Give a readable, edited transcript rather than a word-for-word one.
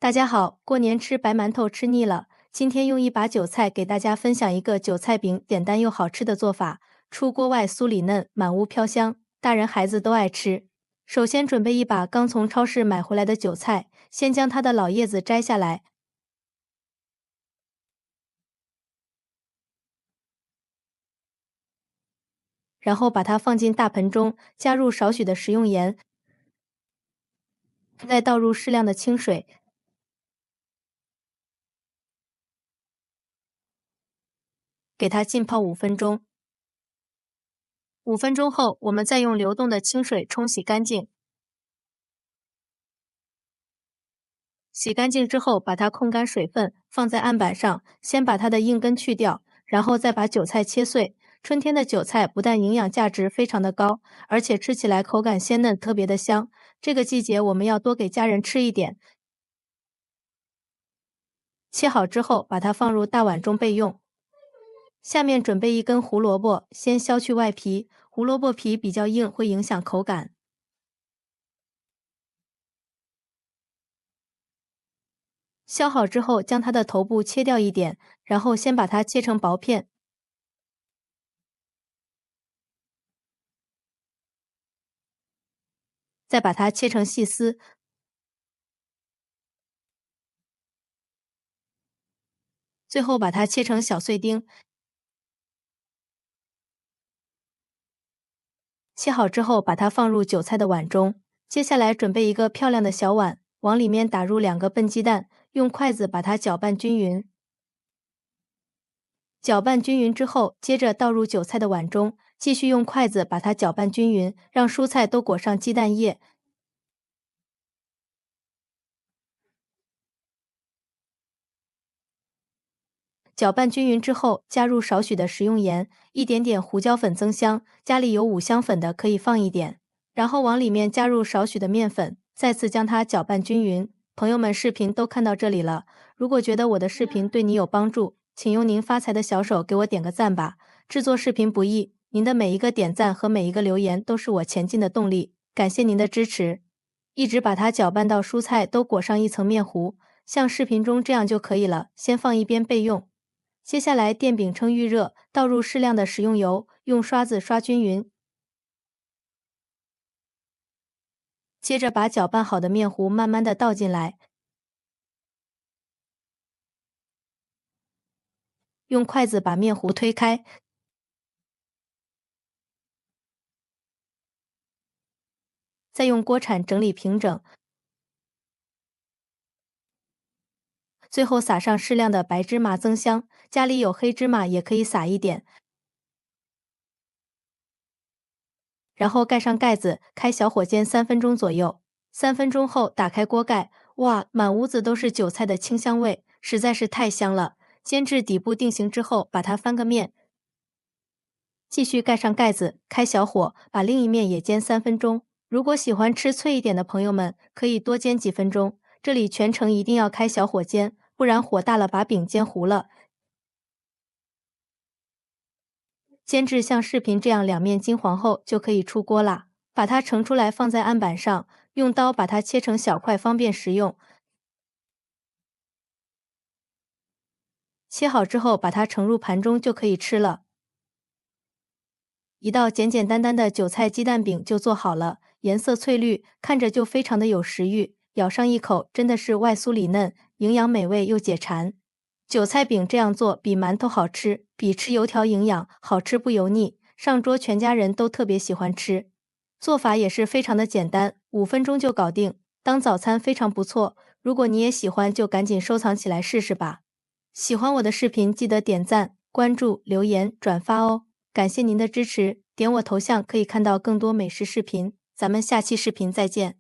大家好，过年吃白馒头吃腻了，今天用一把韭菜给大家分享一个韭菜饼简单又好吃的做法，出锅外酥里嫩，满屋飘香，大人孩子都爱吃。首先准备一把刚从超市买回来的韭菜，先将它的老叶子摘下来，然后把它放进大盆中，加入少许的食用盐，再倒入适量的清水，给它浸泡5分钟。5分钟后，我们再用流动的清水冲洗干净。洗干净之后，把它控干水分，放在案板上，先把它的硬根去掉，然后再把韭菜切碎。春天的韭菜不但营养价值非常的高，而且吃起来口感鲜嫩，特别的香。这个季节我们要多给家人吃一点。切好之后，把它放入大碗中备用。下面准备一根胡萝卜，先削去外皮，胡萝卜皮比较硬，会影响口感。削好之后，将它的头部切掉一点，然后先把它切成薄片，再把它切成细丝，最后把它切成小碎丁。切好之后，把它放入韭菜的碗中。接下来准备一个漂亮的小碗，往里面打入2个笨鸡蛋，用筷子把它搅拌均匀。搅拌均匀之后，接着倒入韭菜的碗中，继续用筷子把它搅拌均匀，让蔬菜都裹上鸡蛋液。搅拌均匀之后，加入少许的食用盐，一点点胡椒粉增香，家里有五香粉的可以放一点。然后往里面加入少许的面粉，再次将它搅拌均匀。朋友们，视频都看到这里了，如果觉得我的视频对你有帮助，请用您发财的小手给我点个赞吧。制作视频不易，您的每一个点赞和每一个留言都是我前进的动力，感谢您的支持。一直把它搅拌到蔬菜都裹上一层面糊，像视频中这样就可以了，先放一边备用。接下来电饼称预热，倒入适量的食用油，用刷子刷均匀。接着把搅拌好的面糊慢慢的倒进来，用筷子把面糊推开，再用锅铲整理平整，最后撒上适量的白芝麻增香，家里有黑芝麻也可以撒一点，然后盖上盖子，开小火煎3分钟左右。3分钟后打开锅盖，哇，满屋子都是韭菜的清香味，实在是太香了。煎至底部定型之后，把它翻个面，继续盖上盖子，开小火，把另一面也煎3分钟。如果喜欢吃脆一点的朋友们，可以多煎几分钟。这里全程一定要开小火煎，不然火大了把饼煎糊了。煎至像视频这样两面金黄后，就可以出锅啦。把它盛出来放在案板上，用刀把它切成小块，方便食用。切好之后，把它盛入盘中就可以吃了。一道简简单单的韭菜鸡蛋饼就做好了，颜色翠绿，看着就非常的有食欲。咬上一口，真的是外酥里嫩，营养美味又解馋。韭菜饼这样做比馒头好吃，比吃油条营养，好吃不油腻，上桌全家人都特别喜欢吃。做法也是非常的简单，5分钟就搞定，当早餐非常不错。如果你也喜欢，就赶紧收藏起来试试吧。喜欢我的视频，记得点赞、关注、留言、转发哦。感谢您的支持，点我头像可以看到更多美食视频。咱们下期视频再见。